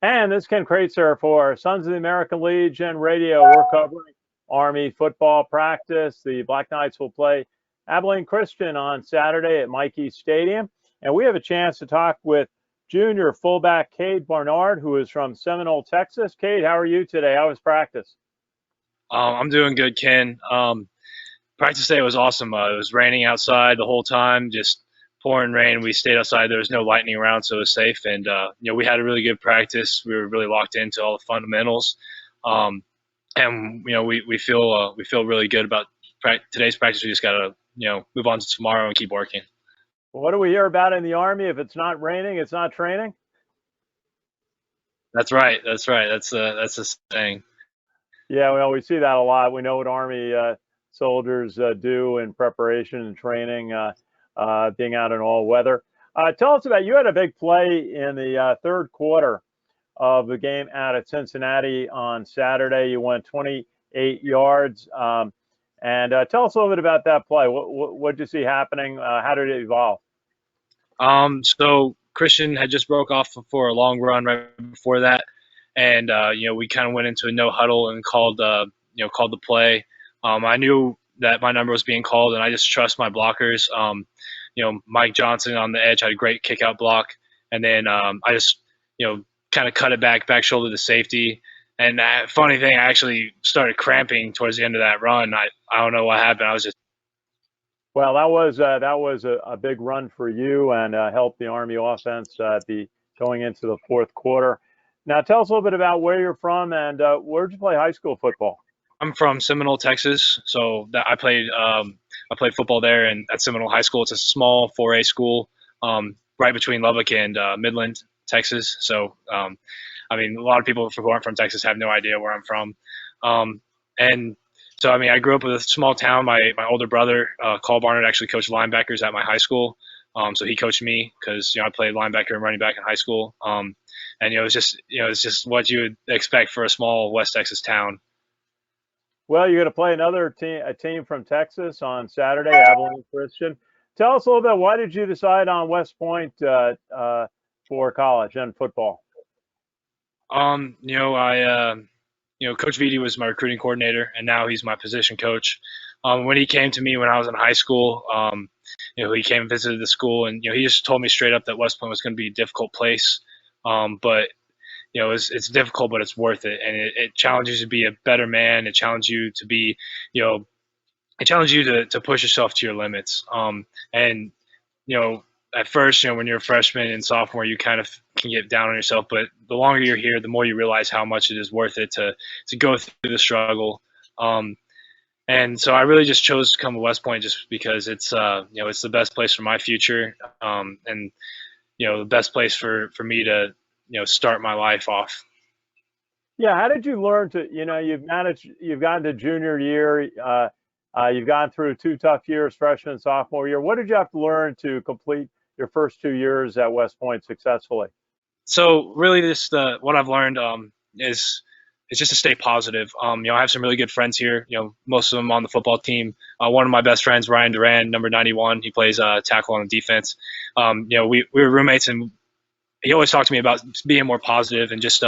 And this is Ken Kreitzer for Sons of the American Legion Radio. We're covering Army football practice. The Black Knights will play Abilene Christian on Saturday at Mikey Stadium. And we have a chance to talk with junior fullback Cade Barnard, who is from Seminole, Texas. Cade, how are you today? How was practice? I'm doing good, Ken. Practice day was awesome. It was raining outside the whole time, just pouring rain. We stayed outside. There was no lightning around, so it was safe. And we had a really good practice. We were really locked into all the fundamentals, and we feel really good about today's practice. We just gotta move on to tomorrow and keep working. What do we hear about in the Army? If it's not raining, it's not training? That's right. That's right. That's the saying. Yeah, well, we see that a lot. We know what Army soldiers do in preparation and training, being out in all weather. Tell us about, you had a big play in the third quarter of the game out at Cincinnati on Saturday. You went 28 yards. And tell us a little bit about that play. What did you see happening? How did it evolve? So Christian had just broke off for a long run right before that, and we kind of went into a no huddle and called the play. I knew that my number was being called, and I just trust my blockers. Mike Johnson on the edge had a great kick out block, and then I just kind of cut it back shoulder to safety. And funny thing, I actually started cramping towards the end of that run. I don't know what happened. I was just Well, that was a big run for you and helped the Army offense be going into the fourth quarter. Now, tell us a little bit about where you're from and where did you play high school football? I'm from Seminole, Texas, so I played football there and at Seminole High School. It's a small 4A school, right between Lubbock and Midland, Texas. So, a lot of people who aren't from Texas have no idea where I'm from, and so I grew up with a small town. My older brother, Cade Barnard, actually coached linebackers at my high school. So he coached me because I played linebacker and running back in high school. And it's just what you would expect for a small West Texas town. Well, you're going to play a team from Texas on Saturday, Abilene Christian. Tell us a little bit. Why did you decide on West Point for college and football? Coach Vitti was my recruiting coordinator, and now he's my position coach. When he came to me when I was in high school, he came and visited the school, and he just told me straight up that West Point was going to be a difficult place, but it's difficult, but it's worth it, and it challenges you to be a better man. It challenges you to be, it challenges you to push yourself to your limits. And at first, when you're a freshman and sophomore, you kind of can get down on yourself. But the longer you're here, the more you realize how much it is worth it to go through the struggle. And so I really just chose to come to West Point just because it's it's the best place for my future, and the best place for me to start my life off. Yeah, how did you learn to, you've gotten to junior year, you've gone through two tough years, freshman and sophomore year. What did you have to learn to complete your first 2 years at West Point successfully? So really, what I've learned is it's just to stay positive. I have some really good friends here. Most of them on the football team. One of my best friends, Ryan Duran, number 91. He plays tackle on defense. We were roommates, and he always talked to me about being more positive and just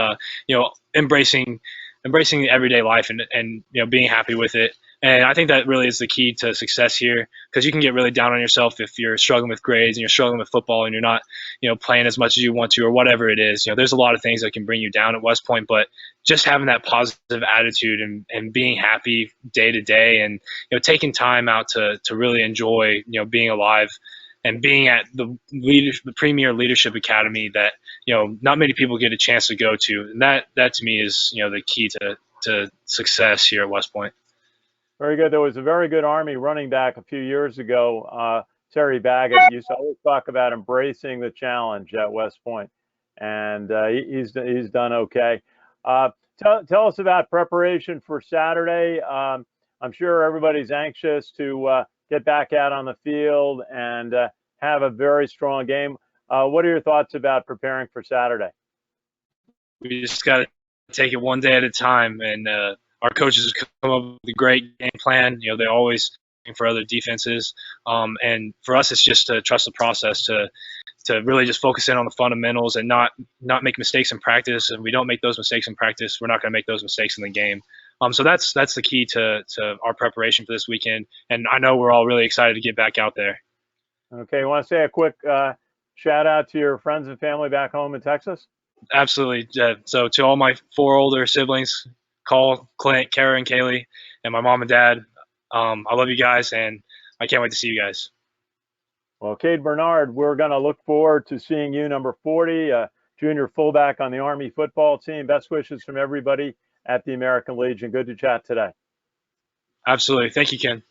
embracing everyday life and being happy with it. And I think that really is the key to success here, because you can get really down on yourself if you're struggling with grades and you're struggling with football and you're not playing as much as you want to, or whatever it is. There's a lot of things that can bring you down at West Point, but just having that positive attitude and being happy day to day, and taking time out to really enjoy being alive and being at the premier leadership academy that not many people get a chance to go to, and that to me is the key to success here at West Point. Very good. There was a very good Army running back a few years ago, Terry Baggett. Used to always talk about embracing the challenge at West Point, and he's done okay. Tell us about preparation for Saturday. I'm sure everybody's anxious to get back out on the field and have a very strong game. What are your thoughts about preparing for Saturday? We just got to take it one day at a time, and our coaches come up with a great game plan. They're always looking for other defenses, and for us, it's just to trust the process, to to really just focus in on the fundamentals and not make mistakes in practice. And we don't make those mistakes in practice, we're not going to make those mistakes in the game. So that's the key to our preparation for this weekend. And I know we're all really excited to get back out there. Okay, you want to say a quick shout out to your friends and family back home in Texas? Absolutely. So to all my 4 older siblings, Cole, Clint, Kara, and Kaylee, and my mom and dad, I love you guys, and I can't wait to see you guys. Well, Cade Barnard, we're going to look forward to seeing you, number 40, junior fullback on the Army football team. Best wishes from everybody at the American Legion. Good to chat today. Absolutely. Thank you, Ken.